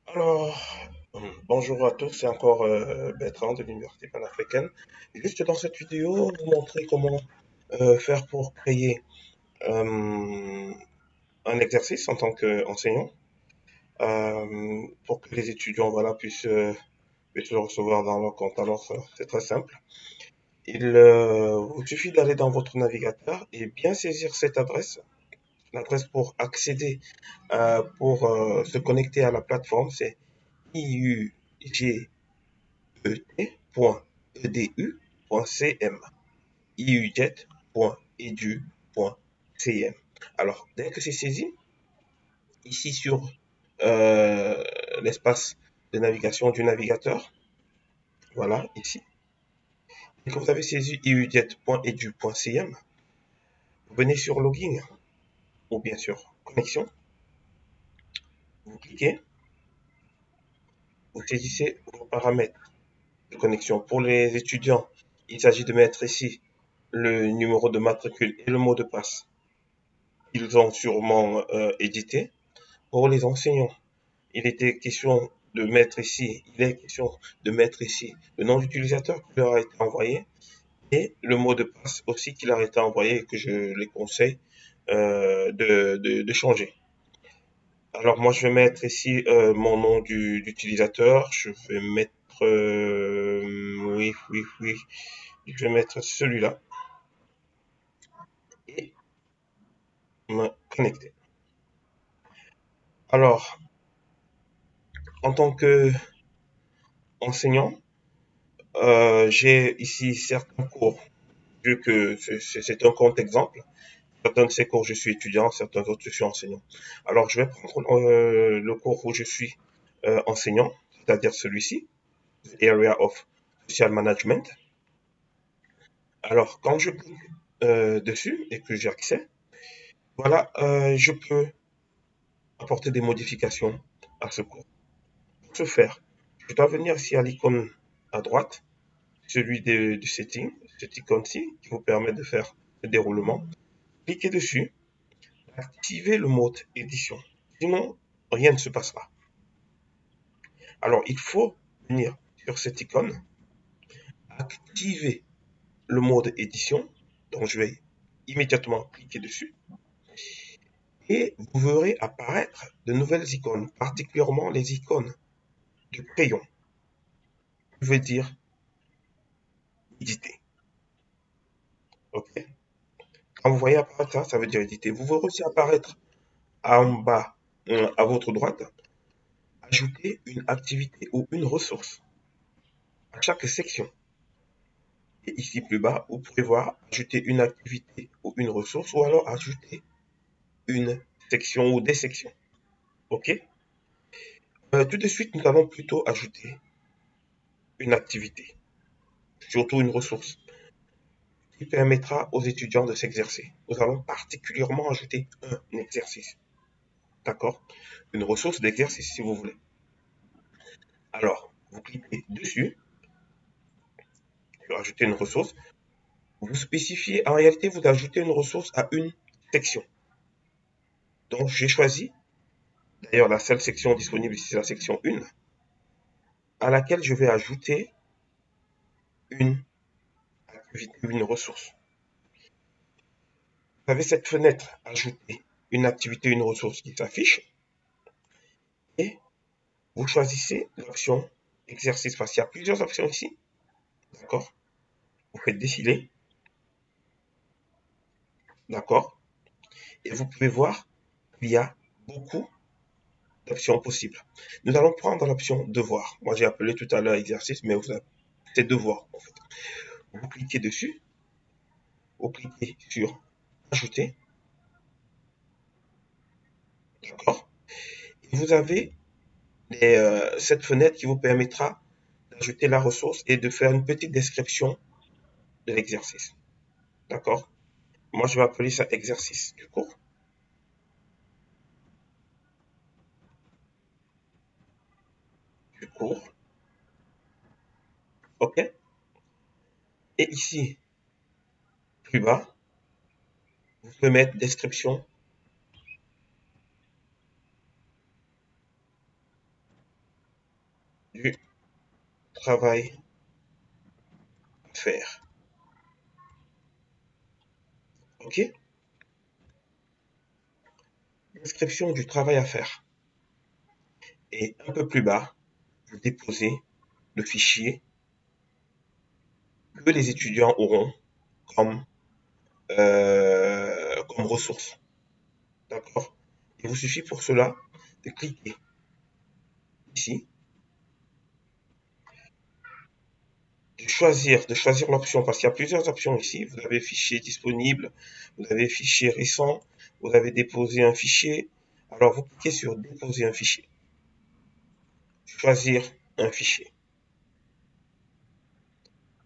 Alors, bonjour à tous, c'est encore Bertrand de l'Université panafricaine. Juste dans cette vidéo, vous montrer comment faire pour créer euh, un exercice en tant qu'enseignant pour que les étudiants voilà, puissent le recevoir dans leur compte. Alors, c'est très simple. Il vous suffit d'aller dans votre navigateur et bien saisir cette adresse. L'adresse pour accéder, pour se connecter à la plateforme, c'est iug et.edu.cm, iujet.edu.cm. Alors, dès que c'est saisi, ici sur l'espace de navigation du navigateur, voilà, ici, et que vous avez saisi iujet.edu.cm, vous venez sur Login ou bien sûr Connexion, vous cliquez, vous saisissez vos paramètres de connexion. Pour les étudiants, il s'agit de mettre ici le numéro de matricule et le mot de passe qu'ils ont sûrement édité. Pour les enseignants, il est question de mettre ici le nom d'utilisateur qui leur a été envoyé et le mot de passe aussi qui leur a été envoyé et que je les conseille de changer. Alors moi je vais mettre ici mon nom d'utilisateur, je vais mettre oui, je vais mettre celui-là et me connecter. Alors, en tant qu'enseignant, j'ai ici certains cours, vu que c'est un compte exemple. Certains de ces cours, je suis étudiant, certains autres, je suis enseignant. Alors, je vais prendre le cours où je suis enseignant, c'est-à-dire celui-ci, Area of Social Management. Alors, quand je clique dessus et que j'ai accès, voilà, je peux apporter des modifications à ce cours. Pour ce faire, je dois venir ici à l'icône à droite, celui du setting, cette icône-ci qui vous permet de faire le déroulement. Cliquez dessus, activez le mode édition. Sinon, rien ne se passera. Alors, il faut venir sur cette icône, activer le mode édition. Donc, je vais immédiatement cliquer dessus. Et vous verrez apparaître de nouvelles icônes, particulièrement les icônes de crayon. Je vais dire éditer. OK? Quand vous voyez apparaître ça, ça veut dire éditer. Vous verrez aussi apparaître en bas, à votre droite, ajouter une activité ou une ressource à chaque section. Et ici plus bas, vous pouvez voir ajouter une activité ou une ressource ou alors ajouter une section ou des sections. OK? Tout de suite, nous allons plutôt ajouter une activité, surtout une ressource, qui permettra aux étudiants de s'exercer. Nous allons particulièrement ajouter un exercice. D'accord? Une ressource d'exercice, si vous voulez. Alors, vous cliquez dessus, sur ajouter une ressource. Vous spécifiez, en réalité, vous ajoutez une ressource à une section. Donc, j'ai choisi, d'ailleurs, la seule section disponible ici, c'est la section 1, à laquelle je vais ajouter une activité, une ressource. Vous avez cette fenêtre ajouter une activité, une ressource qui s'affiche et vous choisissez l'option exercice parce qu'il y a plusieurs options ici. D'accord? Vous faites défiler. D'accord? Et vous pouvez voir qu'il y a beaucoup d'options possibles. Nous allons prendre l'option devoir. Moi, j'ai appelé tout à l'heure exercice, mais c'est devoir en fait. Vous cliquez dessus, vous cliquez sur ajouter. D'accord? Et vous avez cette fenêtre qui vous permettra d'ajouter la ressource et de faire une petite description de l'exercice. D'accord? Moi, je vais appeler ça exercice du cours. Du cours. OK? Et ici, plus bas, vous pouvez mettre « description du travail à faire. OK? Description du travail à faire. Et un peu plus bas, vous déposez le fichier que les étudiants auront comme, comme ressource. D'accord? Il vous suffit pour cela de cliquer ici, de choisir l'option, parce qu'il y a plusieurs options ici. Vous avez fichier disponible, vous avez fichier récent, vous avez déposé un fichier. Alors, vous cliquez sur déposer un fichier, choisir un fichier.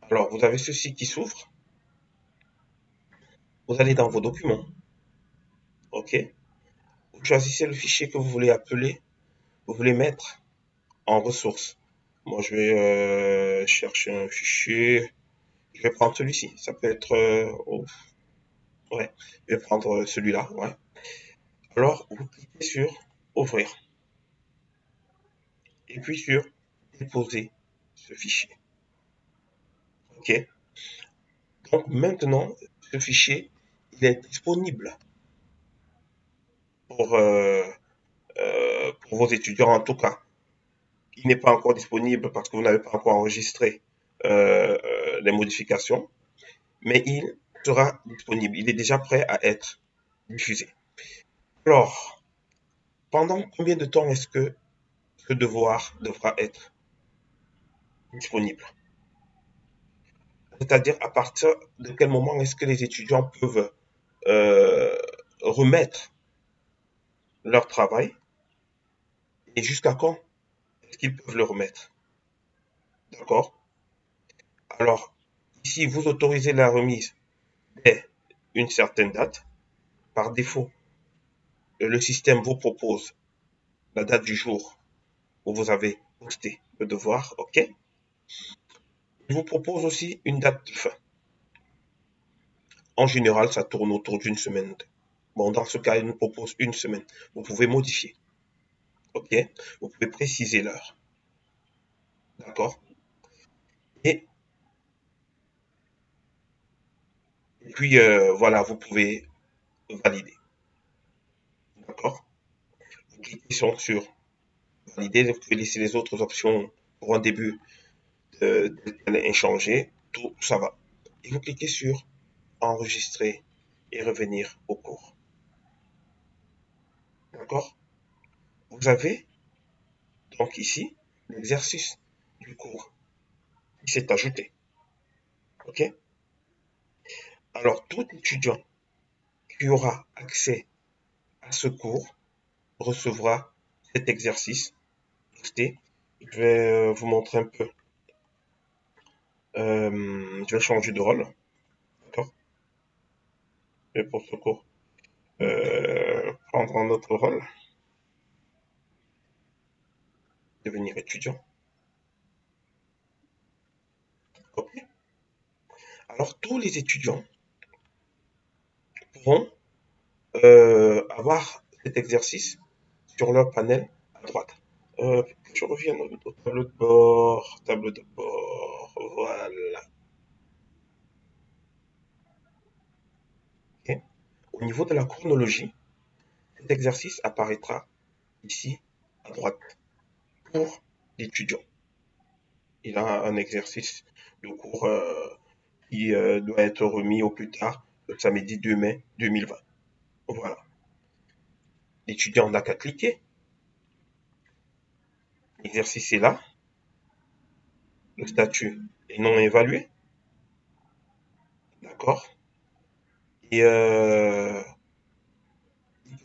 Alors, vous avez ceci qui s'ouvre. Vous allez dans vos documents. OK? Vous choisissez le fichier que vous voulez appeler, vous voulez mettre en ressource. Moi, je vais chercher un fichier. Je vais prendre celui-ci. Ça peut être... ouais, je vais prendre celui-là. Ouais. Alors, vous cliquez sur Ouvrir. Et puis sur Déposer ce fichier. OK? Donc maintenant, ce fichier, il est disponible pour, pour vos étudiants en tout cas. Il n'est pas encore disponible parce que vous n'avez pas encore enregistré les modifications, mais il sera disponible. Il est déjà prêt à être diffusé. Alors, pendant combien de temps est-ce que ce devoir devra être disponible? C'est-à-dire à partir de quel moment est-ce que les étudiants peuvent euh, remettre leur travail et jusqu'à quand est-ce qu'ils peuvent le remettre? D'accord? Alors, ici, vous autorisez la remise dès une certaine date. Par défaut, le système vous propose la date du jour où vous avez posté le devoir, OK? Il vous propose aussi une date de fin. En général, ça tourne autour d'une semaine. Bon, dans ce cas, il nous propose une semaine. Vous pouvez modifier, OK? Vous pouvez préciser l'heure, d'accord? Et, et puis, voilà, vous pouvez valider, d'accord? Vous cliquez sur valider, vous pouvez laisser les autres options pour un début inchangé, tout ça va. Et vous cliquez sur enregistrer et revenir au cours, d'accord? Vous avez donc ici l'exercice du cours qui s'est ajouté, ok? Alors tout étudiant qui aura accès à ce cours recevra cet exercice posté. Je vais vous montrer un peu. Je vais changer de rôle, d'accord? Et pour ce cours, prendre un autre rôle, devenir étudiant. Ok. Alors tous les étudiants pourront avoir cet exercice sur leur panel à droite. Je reviens au tableau de bord, voilà. Ok. Au niveau de la chronologie, cet exercice apparaîtra ici à droite pour l'étudiant. Il a un exercice de cours qui doit être remis au plus tard le samedi 2 mai 2020. Voilà. L'étudiant n'a qu'à cliquer. L'exercice est là. Le statut est non évalué. D'accord? Et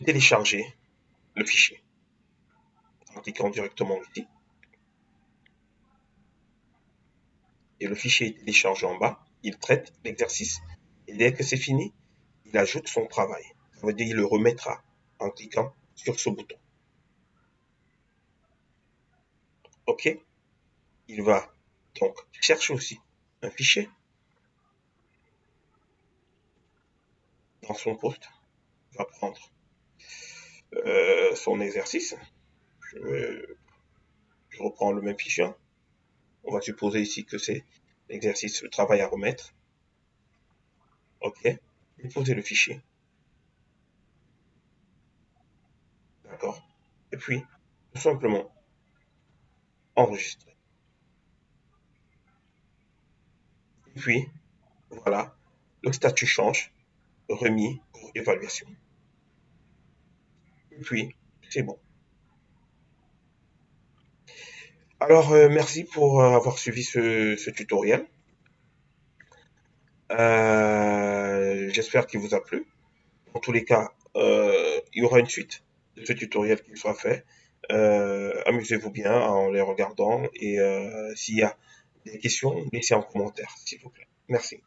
télécharger le fichier en cliquant directement ici. Et le fichier est téléchargé en bas. Il traite l'exercice. Et dès que c'est fini, il ajoute son travail. Ça veut dire qu'il le remettra en cliquant sur ce bouton. OK? Il va donc chercher aussi un fichier dans son poste. Il va prendre son exercice. Je je reprends le même fichier. On va supposer ici que c'est l'exercice, le travail à remettre. OK. Déposer le fichier. D'accord. Et puis, tout simplement, enregistrer. Et puis, voilà, le statut change, remis pour évaluation. Et puis, c'est bon. Alors, merci pour avoir suivi ce tutoriel. J'espère qu'il vous a plu. Dans tous les cas, il y aura une suite de ce tutoriel qui sera fait. Amusez-vous bien en les regardant et s'il y a des questions, laissez en commentaire, s'il vous plaît. Merci.